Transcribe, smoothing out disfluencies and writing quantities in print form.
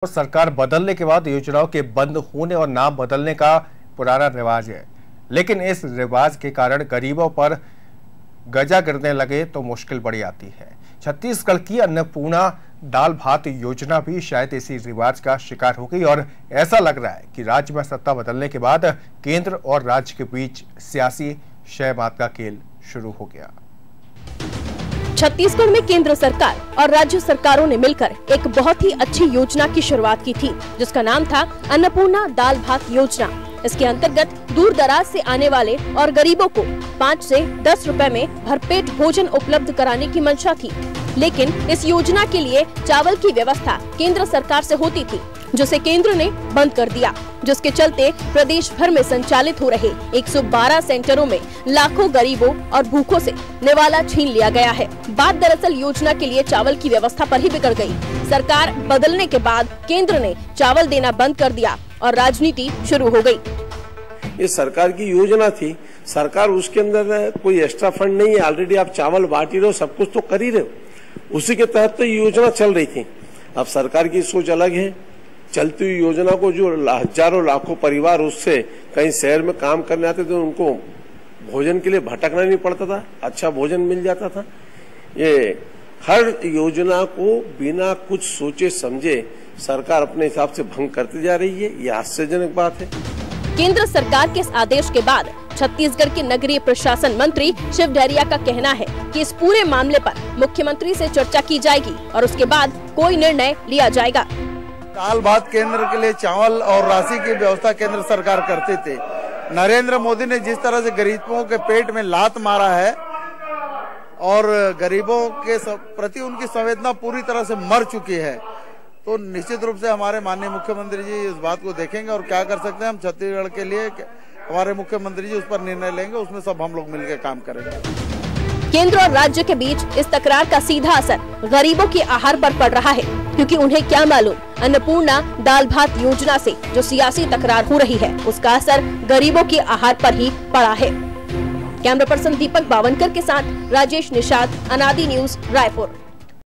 सरकार बदलने के बाद योजनाओं के बंद होने और नाम बदलने का पुराना रिवाज है, लेकिन इस रिवाज के कारण गरीबों पर गजा गिरने लगे तो मुश्किल बड़ी आती है। छत्तीसगढ़ की अन्नपूर्णा दाल भात योजना भी शायद इसी रिवाज का शिकार हो गई और ऐसा लग रहा है कि राज्य में सत्ता बदलने के बाद केंद्र और राज्य के बीच सियासी शह-मात का खेल शुरू हो गया। छत्तीसगढ़ में केंद्र सरकार और राज्य सरकारों ने मिलकर एक बहुत ही अच्छी योजना की शुरुआत की थी, जिसका नाम था अन्नपूर्णा दाल भात योजना। इसके अंतर्गत दूर दराज से आने वाले और गरीबों को 5 से 10 रुपए में भरपेट भोजन उपलब्ध कराने की मंशा थी। लेकिन इस योजना के लिए चावल की व्यवस्था केंद्र सरकार से होती थी, जिसे केंद्र ने बंद कर दिया, जिसके चलते प्रदेश भर में संचालित हो रहे 112 सेंटरों में लाखों गरीबों और भूखों से निवाला छीन लिया गया है। बात दरअसल योजना के लिए चावल की व्यवस्था पर ही बिगड़ गई। सरकार बदलने के बाद केंद्र ने चावल देना बंद कर दिया और राजनीति शुरू हो गई। ये सरकार की योजना थी, सरकार उसके अंदर कोई एक्स्ट्रा फंड नहीं है, ऑलरेडी आप चावल बांट ही रहे हो, सब कुछ तो कर ही रहे हो, उसी के तहत तो योजना चल रही थी। अब सरकार की सोच अलग है। चलती हुई योजना को जो हजारों लाखों परिवार उससे कहीं शहर में काम करने आते थे, उनको भोजन के लिए भटकना नहीं पड़ता था, अच्छा भोजन मिल जाता था। ये हर योजना को बिना कुछ सोचे समझे सरकार अपने हिसाब से भंग करती जा रही है, ये आश्चर्यजनक बात है। केंद्र सरकार के इस आदेश के बाद छत्तीसगढ़ के नगरीय प्रशासन मंत्री शिव डहरिया का कहना है कि इस पूरे मामले पर मुख्यमंत्री से चर्चा की जाएगी और उसके बाद कोई निर्णय लिया जाएगा। दाल भात केंद्र के लिए चावल और राशि की व्यवस्था केंद्र सरकार करते थे। नरेंद्र मोदी ने जिस तरह से गरीबों के पेट में लात मारा है और गरीबों के प्रति उनकी संवेदना पूरी तरह से मर चुकी है, तो निश्चित रूप से हमारे माननीय मुख्यमंत्री जी इस बात को देखेंगे और क्या कर सकते हैं हम छत्तीसगढ़ के लिए, हमारे मुख्यमंत्री जी उस पर निर्णय लेंगे, उसमें सब हम लोग मिलकर काम करेंगे। केंद्र और राज्य के बीच इस तकरार का सीधा असर गरीबों के आहार पर पड़ रहा है, क्योंकि उन्हें क्या मालूम अन्नपूर्णा दाल भात योजना से जो सियासी तकरार हो रही है उसका असर गरीबों के आहार पर ही पड़ा है। कैमरा पर्सन दीपक बावनकर के साथ राजेश निषाद, अनादि न्यूज, रायपुर।